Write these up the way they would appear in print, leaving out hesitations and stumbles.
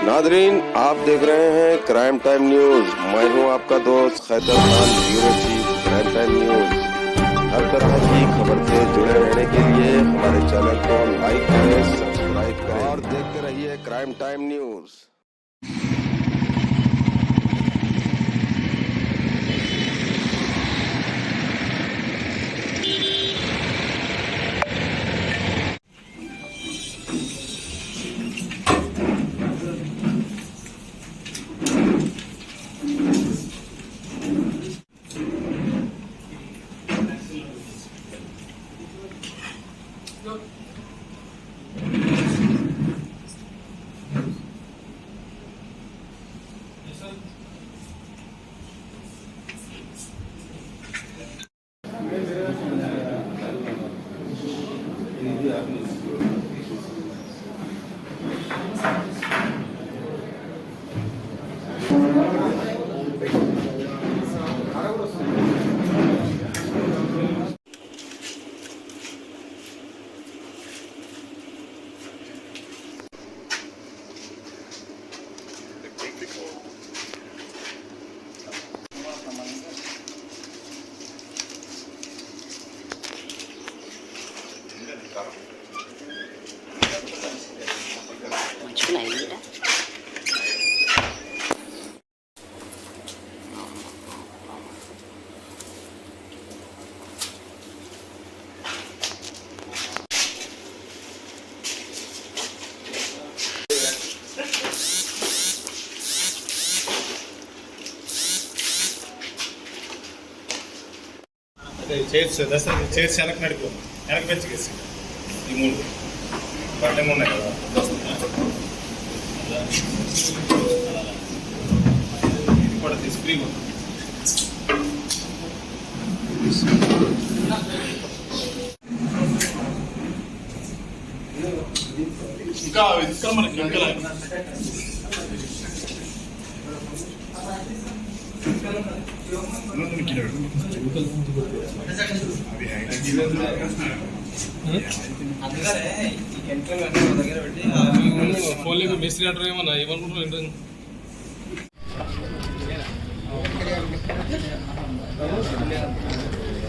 Nadreen, आप देख रहे हैं क्राइम टाइम न्यूज। मैं हूं आपका दोस्त Khaitar Khan, bureau chief crime time news. हर तरह की खबर से जुड़े रहने के लिए हमारे चैनल को लाइक करें, सब्सक्राइब करें और देखते रहिए crime time news. Chairs chairs వెనక్కి నడిపో వెనక్కి పెంచుకేసి ఈ మూడు బట్టలు ఉన్నాయి కదా ఇది కూడా తీసి ఫ్రీ ఇంకా ఇంకా మనకి ఇంకా ఫోన్లో మిస్త్రీ అంటారు ఏమన్నా ఏమనుకుంటున్నారు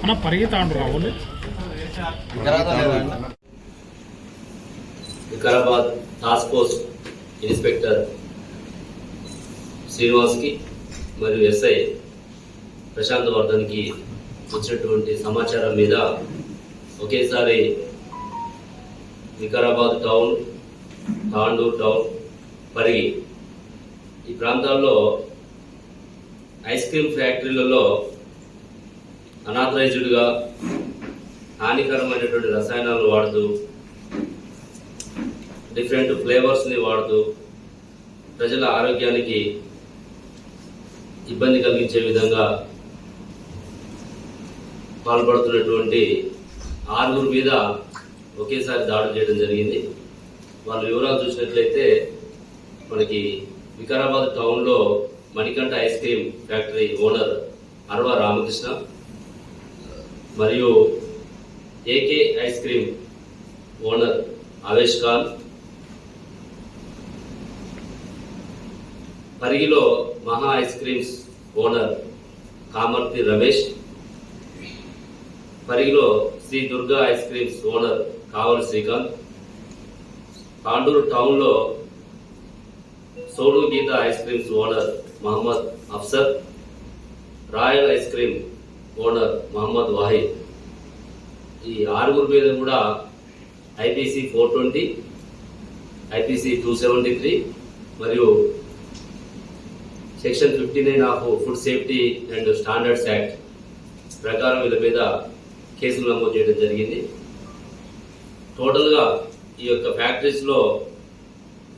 అన్న పరిగెత్తా అంటారు వికారాబాద్ టాస్క్ ఫోర్స్ ఇన్స్పెక్టర్ శ్రీనివాస్కి మరియు ఎస్ఐ ప్రశాంత్ వర్ధన్కి వచ్చినటువంటి సమాచారం మీద ఒకేసారి వికారాబాద్ టౌన్, తాండూరు టౌన్, పరిగి ఈ ప్రాంతాల్లో ఐస్ క్రీమ్ ఫ్యాక్టరీలలో అనాథరైజ్డ్గా హానికరమైనటువంటి రసాయనాలు వాడుతూ డిఫరెంట్ ఫ్లేవర్స్ని వాడుతూ ప్రజల ఆరోగ్యానికి ఇబ్బంది కలిగించే విధంగా పాల్పడుతున్నటువంటి 6 మీద ఒకేసారి దాడులు చేయడం జరిగింది. వాళ్ళ వివరాలు చూసినట్లయితే మనకి వికారాబాద్ టౌన్లో Manikanta ice cream factory owner Arva Ramakrishna మరియు AK ice cream owner Avesh Khan, పరిగిలో Maha ice creams owner Kamarthi Ramesh, పరిగిలో Sri Durga ice creams owner Kavali Srikanth, Tandur టౌన్లో Sodu Geetha ice creams owner Mohammed Afsar, royal ice cream owner Mohammed Wahid. ఈ 6 మీద కూడా ఐపీసీ 420, ఐపీసీ 273 మరియు section 59 of food safety and standards act ప్రకారం వీళ్ళ మీద కేసులు నమోదు చేయడం జరిగింది. టోటల్గా ఈ యొక్క ఫ్యాక్టరీస్లో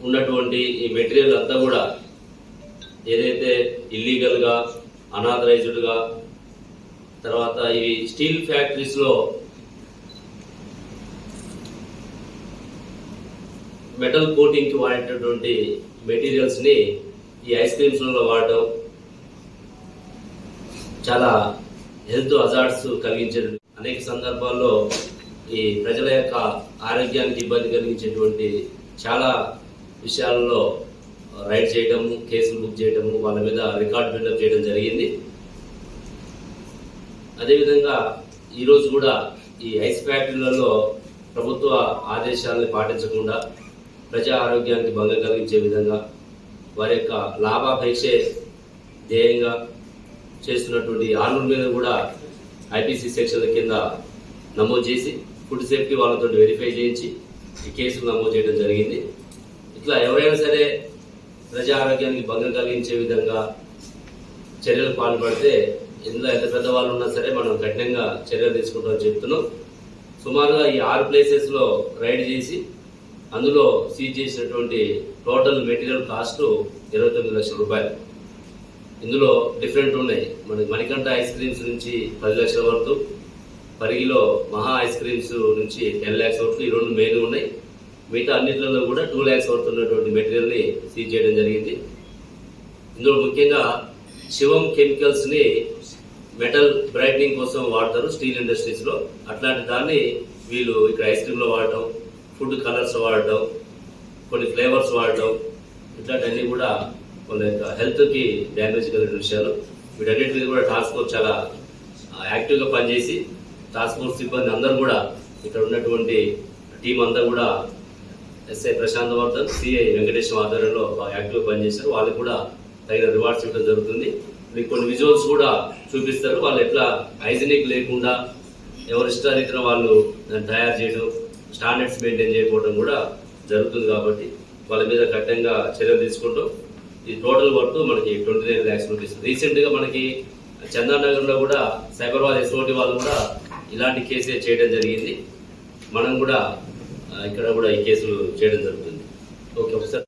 ఉన్నటువంటి ఈ మెటీరియల్ అంతా కూడా ఏదైతే ఇల్లీగల్గా, అనాథరైజ్డ్గా, తర్వాత ఇవి స్టీల్ ఫ్యాక్టరీస్లో మెటల్ కోటింగ్కి వాడేటటువంటి మెటీరియల్స్ని ఈ ఐస్ క్రీమ్స్లలో వాడటం చాలా హెల్త్ హజార్డ్స్ కలిగించే అనేక సందర్భాల్లో ఈ ప్రజల యొక్క ఆరోగ్యానికి ఇబ్బంది కలిగించేటువంటి చాలా విషయాల్లో రైడ్ చేయడము, కేసులు బుక్ చేయడము, వాళ్ళ మీద రికార్డ్ బిల్డప్ చేయడం జరిగింది. అదేవిధంగా ఈరోజు కూడా ఈ ఐస్ ఫ్యాక్టరీలలో ప్రభుత్వ ఆదేశాలను పాటించకుండా ప్రజా ఆరోగ్యానికి భంగం కలిగించే విధంగా వారి యొక్క లాభాపేక్షే ధ్యేయంగా చేస్తున్నటువంటి ఆర్మర్ మీద కూడా ఐపీసీ సెక్షన్ల కింద నమోదు చేసి ఫుడ్ సేఫ్టీ వాళ్ళతో వెరిఫై చేయించి ఈ కేసులు నమోదు చేయడం జరిగింది. ఇట్లా ఎవరైనా సరే ప్రజా ఆరోగ్యానికి భంగం కలిగించే విధంగా చర్యలు పాల్పడితే ఇందులో ఎంత పెద్దవాళ్ళు ఉన్నా సరే మనం కఠినంగా చర్యలు తీసుకుంటామని చెప్తున్నాం. సుమారుగా ఈ 6 ప్లేసెస్లో రైడ్ చేసి అందులో సీజ్ చేసినటువంటి టోటల్ మెటీరియల్ కాస్ట్ 29 లక్షల రూపాయలు. ఇందులో డిఫరెంట్ ఉన్నాయి. మనకి మణికంఠ ఐస్ క్రీమ్స్ నుంచి 10 లక్షల వరకు, పరిగిలో మహా ఐస్ క్రీమ్స్ నుంచి 10 lakhs వరకు ఈ 2 మెయిన్ ఉన్నాయి. మిగతా అన్నింటిలో కూడా 2 lakhs వరకు ఉన్నటువంటి మెటీరియల్ని సీజ్ చేయడం జరిగింది. ఇందులో ముఖ్యంగా శివం కెమికల్స్ని మెటల్ బ్రైట్నింగ్ కోసం వాడతారు స్టీల్ ఇండస్ట్రీస్లో. అట్లాంటి దాన్ని వీళ్ళు ఇక్కడ ఐస్ క్రీమ్లో వాడటం, ఫుడ్ కలర్స్ వాడటం, కొన్ని ఫ్లేవర్స్ వాడటం, ఇట్లాంటివన్నీ కూడా వాళ్ళ యొక్క హెల్త్కి డ్యామేజ్ కలిగిన విషయాలు. వీటన్నిటి మీద కూడా టాస్క్ ఫోర్స్ చాలా యాక్టివ్గా పనిచేసి టాస్క్ ఫోర్స్ సిబ్బంది అందరూ కూడా ఇక్కడ ఉన్నటువంటి టీం అంతా కూడా ఎస్ఐ ప్రశాంత్ వర్ధన్, సిఐ వెంకటేశ్వర ఆధ్వర్యంలో యాక్టివ్గా పనిచేశారు. వాళ్ళకి కూడా తగిన రివార్డ్స్ ఇవ్వడం జరుగుతుంది. మీకు కొన్ని విజువల్స్ కూడా చూపిస్తారు. వాళ్ళు ఎట్లా హైజీనిక్ లేకుండా ఎవరి ఇష్టారీతిన వాళ్ళు తయారు చేయడం, స్టాండర్డ్స్ మెయింటైన్ చేయకపోవడం కూడా జరుగుతుంది. కాబట్టి వాళ్ళ మీద కఠినంగా చర్యలు తీసుకుంటాం. ఈ టోటల్ వర్త్ మనకి 29 lakhs రూపీస్. రీసెంట్గా మనకి చందానగర్లో కూడా సైబరాబాద్ ఎస్ఓటి వాళ్ళు కూడా ఇలాంటి కేసే చేయడం జరిగింది. మనం కూడా ఇక్కడ కూడా ఈ కేసులు చేయడం జరుగుతుంది. ఓకే, ఒకసారి